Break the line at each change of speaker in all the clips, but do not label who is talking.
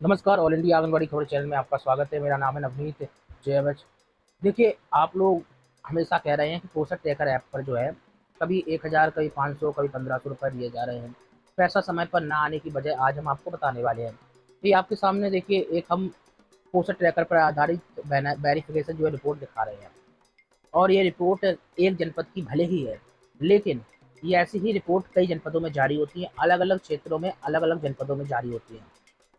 नमस्कार। All India anganwadi खबर channel में आपका स्वागत है। मेरा नाम है नवनीत JMH। देखिए, आप लोग हमेशा कह रहे हैं कि पोषण ट्रैकर ऐप पर जो है कभी 1000, कभी 500, कभी 1500 रुपये दिए जा रहे हैं। पैसा समय पर ना आने की वजह आज हम आपको बताने वाले हैं। ये आपके सामने देखिए, एक हम पोषण ट्रैकर पर आधारित वेरिफिकेशन जो है रिपोर्ट दिखा रहे हैं। और ये रिपोर्ट एक जनपद की भले ही है, लेकिन ये ऐसी ही रिपोर्ट कई जनपदों में जारी होती है, अलग अलग क्षेत्रों में, अलग अलग जनपदों में जारी होती है।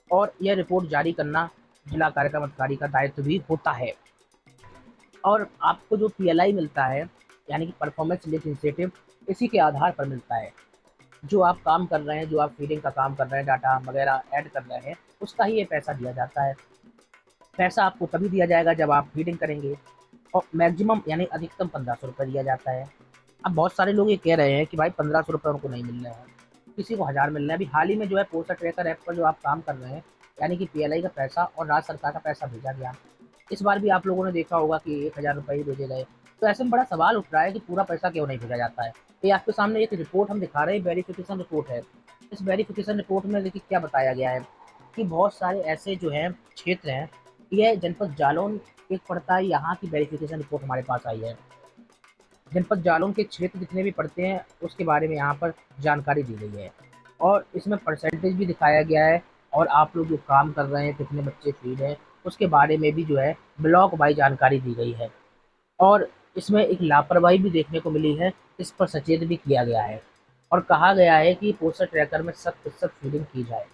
और यह रिपोर्ट जारी करना जिला कार्यक्रम अधिकारी का दायित्व भी होता है। और आपको जो PLI मिलता है, यानी कि परफॉर्मेंस लिंक इंसेंटिव, इसी के आधार पर मिलता है। जो आप काम कर रहे हैं, जो आप फीडिंग का काम कर रहे हैं, डाटा वगैरह ऐड कर रहे हैं, उसका ही ये पैसा दिया जाता है। पैसा आपको तभी दिया जाएगा जब आप फीडिंग करेंगे। और मैक्सिमम यानी अधिकतम 1500 रुपये दिया जाता है। अब बहुत सारे लोग ये कह रहे हैं कि भाई 1500 रुपये उनको नहीं मिल रहे हैं, किसी को 1000 मिल रहे हैं। अभी हाल ही में जो है पोस्टर ट्रैकर ऐप पर जो आप काम कर रहे हैं, यानी कि PLI का पैसा और राज्य सरकार का पैसा भेजा गया। इस बार भी आप लोगों ने देखा होगा कि 1000 रुपये ही भेजे गए। तो ऐसे में बड़ा सवाल उठ रहा है कि पूरा पैसा क्यों नहीं भेजा जाता है। ये आपके सामने एक रिपोर्ट हम दिखा रहे हैं, वेरिफिकेशन रिपोर्ट है। इस वेरिफिकेशन रिपोर्ट में देखिए क्या बताया गया है कि बहुत सारे ऐसे जो हैं क्षेत्र हैं। यह जनपद जालौन एक पड़ता है, यहाँ की वेरिफिकेशन रिपोर्ट हमारे पास आई है। जनपद जालौन के क्षेत्र जितने भी पड़ते हैं उसके बारे में यहाँ पर जानकारी दी गई है। और इसमें परसेंटेज भी दिखाया गया है। और आप लोग जो काम कर रहे हैं, कितने बच्चे फीड हैं, उसके बारे में भी जो है ब्लॉक वाइज जानकारी दी गई है। और इसमें एक लापरवाही भी देखने को मिली है, इस पर सचेत भी किया गया है। और कहा गया है कि पोषण ट्रैकर में 100% फीडिंग की जाए,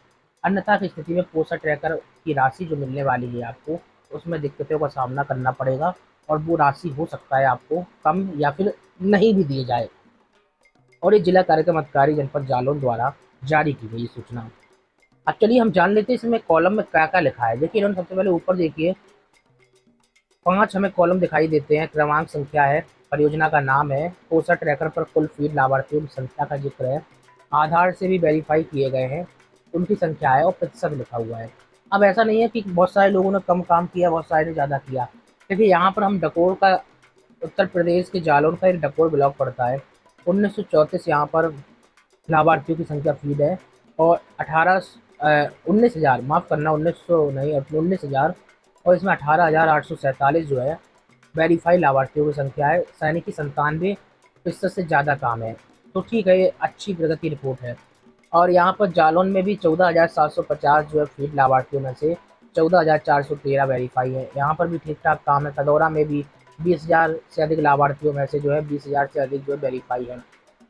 अन्यथा की स्थिति में पोषण ट्रैकर की राशि जो मिलने वाली है आपको, उसमें दिक्कतों का सामना करना पड़ेगा। और वो राशि हो सकता है आपको कम या फिर नहीं भी दी जाए। और ये जिला कार्यक्रम अधिकारी जनपद जालौन द्वारा जारी की गई सूचना। अब चलिए हम जान लेते हैं इसमें कॉलम में क्या क्या लिखा है। देखिए, इन्होंने सबसे पहले ऊपर देखिए 5 हमें कॉलम दिखाई देते हैं। क्रमांक संख्या है, परियोजना का नाम है, पोषण ट्रैकर पर कुल फीड लाभार्थियों की संख्या का जिक्र है, आधार से भी वेरीफाई किए गए हैं, उनकी संख्या है और प्रतिशत लिखा हुआ है। अब ऐसा नहीं है कि बहुत सारे लोगों ने कम काम किया, बहुत सारे ने ज़्यादा किया। देखिए, यहाँ पर हम डकोर का, उत्तर प्रदेश के जालौन का एक डकोर ब्लॉक पड़ता है। 1934 यहाँ पर लाभार्थियों की संख्या फीड है। और 19,000, माफ़ करना, 1900 नहीं, 19,000। और इसमें 18,847 जो है वेरीफाई लाभार्थियों की संख्या है। सैनिक की 97% से ज़्यादा काम है। तो ठीक है, ये अच्छी प्रगति रिपोर्ट है। और यहाँ पर जालौन में भी 14,750 जो है फीड लाभार्थियों में से 14,413 वेरीफाई है। यहाँ पर भी ठीक ठाक काम है। तदौरा में भी 20,000 से अधिक लाभार्थियों में से जो है 20,000 से अधिक जो है वेरीफाई है।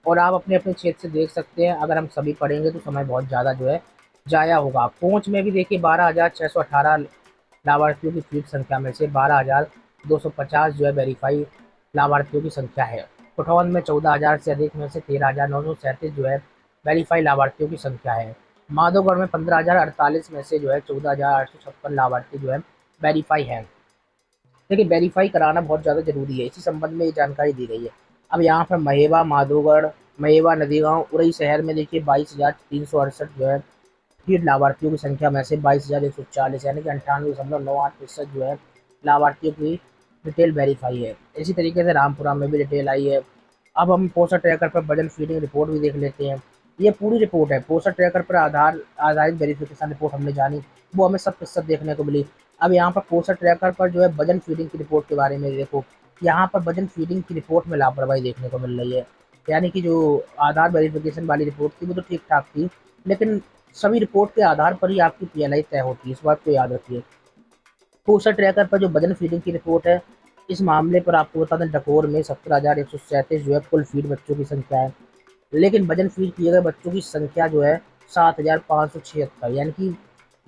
और आप अपने अपने क्षेत्र से देख सकते हैं, अगर हम सभी पढ़ेंगे तो समय बहुत ज़्यादा जो है जाया होगा। पहुँच में भी देखिए 12,618 लाभार्थियों की फीड संख्या में से 12,250 जो है वेरीफाई लाभार्थियों की संख्या है। कुठौन में 14,000 से अधिक में से 13,937 जो है वेरीफाई लाभार्थियों की संख्या है। माधोगढ़ में 15,048 में से जो है 14,856 लाभार्थी जो है वेरीफाई है। देखिए, वेरीफाई कराना बहुत ज़्यादा ज़रूरी है, इसी संबंध में ये जानकारी दी गई है। अब यहाँ पर महेवा, माधोगढ़, महेवा, नदीगांव, उरई शहर में देखिए 22,368 जो है फीड लाभार्थियों की संख्या में से 22,140 यानी कि 98.98% जो है लाभार्थियों की डिटेल वेरीफाई है। इसी तरीके से रामपुरा में भी डिटेल आई है। अब हम पोस्टर ट्रैकर पर वजन फीडिंग रिपोर्ट भी देख लेते हैं। ये पूरी रिपोर्ट है, पोस्टर ट्रैकर पर आधारित वेरिफिकेशन रिपोर्ट हमने जानी, वो हमें 100% देखने को मिली। अब यहाँ पर पोस्टर ट्रैकर पर जो है वजन फीडिंग की रिपोर्ट के बारे में देखो। यहाँ पर वजन फीडिंग की रिपोर्ट में लापरवाही देखने को मिल रही है। यानी कि जो आधार वेरिफिकेशन वाली रिपोर्ट थी वो तो ठीक ठाक थी, लेकिन सभी रिपोर्ट के आधार पर ही आपकी PLI तय होती है, इस बात को याद रखिए। पोस्टर ट्रैकर पर जो वजन फीडिंग की रिपोर्ट है, इस मामले पर आपको बता दें डकोर में 17,137 जो है कुल फीड बच्चों की संख्या है। लेकिन वजन फीड किए गए बच्चों की संख्या जो है 7,576, यानी कि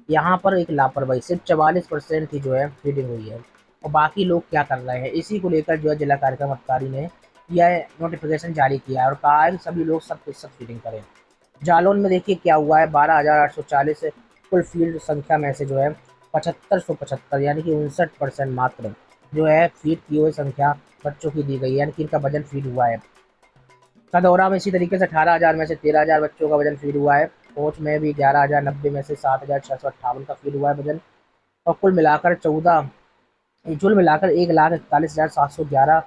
यहाँ पर एक लापरवाही, सिर्फ 44% ही जो है फीडिंग हुई है। और बाकी लोग क्या कर रहे हैं, इसी को लेकर जो है जिला कार्यक्रम अधिकारी ने यह नोटिफिकेशन जारी किया है और कहा है कि सभी लोग 100% फीडिंग करें। जालौन में देखिए क्या हुआ है, 12,840 कुल फील्ड संख्या में से जो है 7,575 यानी कि 59% मात्र जो है फीड की हुई संख्या बच्चों की दी गई है, यानी कि इनका वजन फीड हुआ है। कदौरा में इसी तरीके से 18,000 में से 13,000 बच्चों का वजन फीड हुआ है। कोच में भी 11,090 में से 7,658 का फीड हुआ है वजन। और कुल मिलाकर 1,41,711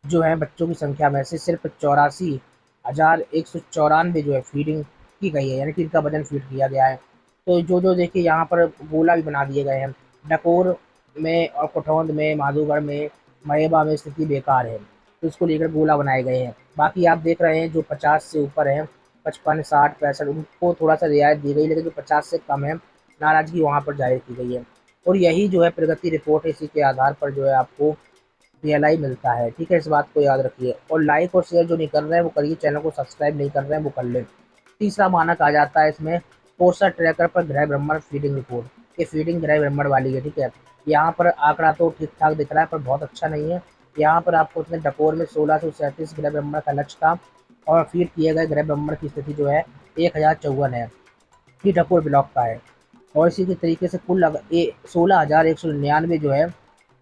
जो है बच्चों की संख्या में से सिर्फ 84,194 जो है फीडिंग की गई है, यानी कि इनका वजन फीड किया गया है। तो जो जो देखिए यहाँ पर गोला भी बना दिए गए हैं। डकोर में और कठौंध में, माधोगढ़ में, महेबा में स्थिति बेकार है, तो इसको लेकर गोला बनाए गए हैं। बाकी आप देख रहे हैं जो 50 से ऊपर हैं, 55, 60, 65, उनको थोड़ा सा रियायत दी गई, लेकिन जो 50 से कम है नाराजगी वहाँ पर जाहिर की गई है। और यही जो है प्रगति रिपोर्ट है, इसी के आधार पर जो है आपको पीएलआई मिलता है। ठीक है, इस बात को याद रखिए। और लाइक और शेयर जो नहीं कर रहे हैं वो करिए, चैनल को सब्सक्राइब नहीं कर रहे हैं वो कर लें। तीसरा मानक आ जाता है इसमें पोस्टर ट्रैकर पर ग्रह भ्रमण फीडिंग रिपोर्ट। ये फीडिंग ग्रह भ्रमण वाली है। ठीक है, यहाँ पर आंकड़ा तो ठीक ठाक दिख रहा है पर बहुत अच्छा नहीं है। यहाँ पर आपको उसने डकोर में 1637 ग्रह भ्रमण का लक्ष्य था और फीड किए गए ग्रह भ्रमण की स्थिति जो है 1054 है, ये डकोर ब्लॉक का है। और इसी के तरीके से कुल 16,199 जो है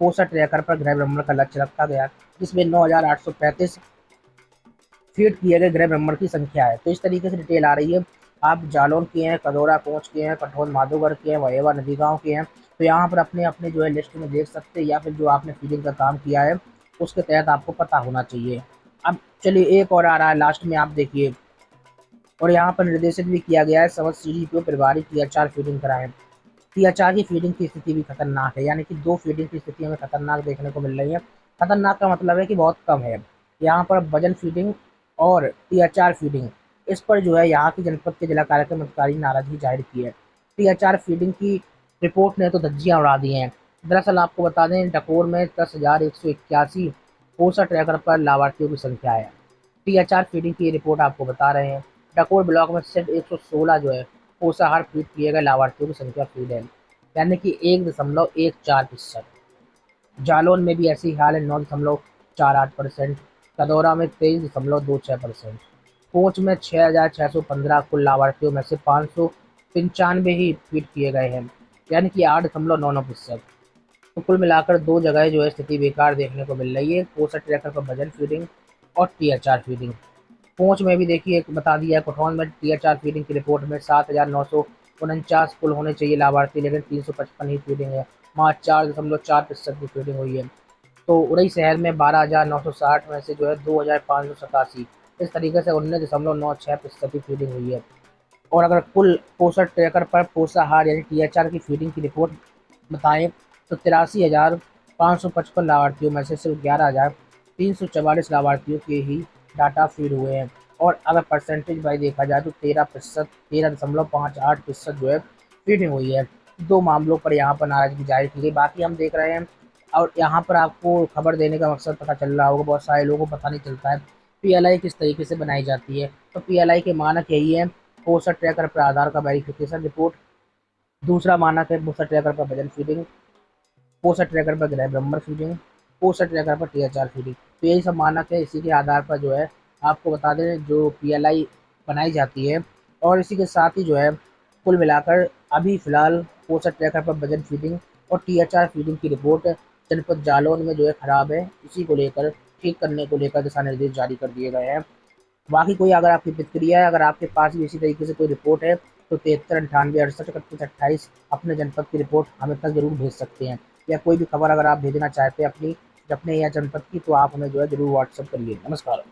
पोस्टर ट्रैकर पर ग्रह भ्रमण का लक्ष्य रखा गया, जिसमें 9,835 फीड किए गए ग्रह भ्रमण की संख्या है। तो इस तरीके से डिटेल आ रही है। आप जालौन के हैं, कदौरा कोंच के हैं, कठौंध माधोगढ़ के हैं, वहेवा नदी गाँव के हैं, तो यहाँ पर अपने अपने जो है लिस्ट में देख सकते हैं, या फिर जो आपने फीडिंग का काम किया है उसके तहत आपको पता होना चाहिए। अब चलिए एक और आ रहा है लास्ट में, आप देखिए। और यहाँ पर निर्देशित भी किया गया है समस्त सीडीपीओ परिवारिक टीआर फीडिंग कराएं। टीआर की फीडिंग की स्थिति भी खतरनाक है, यानी कि 2 फीडिंग की स्थिति हमें खतरनाक देखने को मिल रही है। खतरनाक का मतलब है कि बहुत कम है। यहाँ पर वजन फीडिंग और टीआर फीडिंग, इस पर जो है यहाँ की जनपद के जिला कार्यक्रम अधिकारी ने नाराजगी जाहिर की है। टीआर फीडिंग की रिपोर्ट ने तो धज्जियां उड़ा दी हैं। दरअसल आपको बता दें डकोर में 10,181 पोस्टर ट्रैकर पर लाभार्थियों की संख्या है। टीआर फीडिंग की रिपोर्ट आपको बता रहे हैं। डकोर ब्लॉक में सिर्फ 116 जो है पोषाहार फीड किए गए लाभार्थियों की संख्या फीड है, यानी कि 1.14%। जालौन में भी ऐसी हाल है, 9.48%। कदौरा में 23.26%। कोंच में 6,615 कुल लाभार्थियों में से 595 ही फीड किए गए हैं, यानी कि 8.99%। तो कुल मिलाकर 2 जगह जो है स्थिति बेकार देखने को मिल रही है, पोस्टर ट्रैकर पर वजन फीडिंग और टीआर फीडिंग। पहुंच में भी देखिए बता दिया है, कठौंध में टीआर फीडिंग की रिपोर्ट में 7,949 कुल होने चाहिए लाभार्थी, लेकिन 355 ही फीडिंग है, वहाँ 4.4% की फीडिंग हुई है। तो उरई शहर में 12,960 में से जो है 2,587, इस तरीके से 19.96% की फीडिंग हुई है। और अगर कुल पोषण ट्रैकर पर पोषाहार यानी टीआर की फीडिंग की रिपोर्ट बताएं तो 83,555 लाभार्थियों में से सिर्फ 11,344 लाभार्थियों के ही डाटा फीड हुए हैं। और अगर परसेंटेज वाइज देखा जाए तो 13%, 13.58% जो है फीडिंग हुई है। 2 मामलों पर यहाँ पर नाराजगी जाहिर की गई। बाकी हम देख रहे हैं, और यहाँ पर आपको खबर देने का मकसद पता चल रहा होगा, बहुत सारे लोगों को पता नहीं चलता है पीएलआई किस तरीके से बनाई जाती है। तो पीएलआई के मानक यही है, पोस्टर ट्रैकर पर आधार का वेरिफिकेशन रिपोर्ट। दूसरा मानक है पोस्टर ट्रैकर पर वजन फीडिंग, पोस्टर ट्रैकर पर ग्रह भ्रमण फीडिंग, पोस्टर ट्रैकर पर टीआर फीडिंग। तो यही सब मानक है, इसी के आधार पर जो है आपको बता दें जो पीएलआई बनाई जाती है। और इसी के साथ ही जो है कुल मिलाकर अभी फ़िलहाल पोस्टर ट्रैकर पर वजन फीडिंग और टीआर फीडिंग की रिपोर्ट जनपद जालौन में जो है ख़राब है, इसी को लेकर ठीक करने को लेकर दिशा निर्देश जारी कर दिए गए हैं। बाकी कोई अगर आपकी प्रतिक्रिया है, अगर आपके पास भी इसी तरीके से कोई रिपोर्ट है तो 73 98 68 31 28 अपने जनपद की रिपोर्ट हमें तक जरूर भेज सकते हैं। या कोई भी खबर अगर आप भेजना चाहते हैं अपनी अपने या जनपद की, तो आप हमें जो है जरूर व्हाट्सअप करिए। नमस्कार।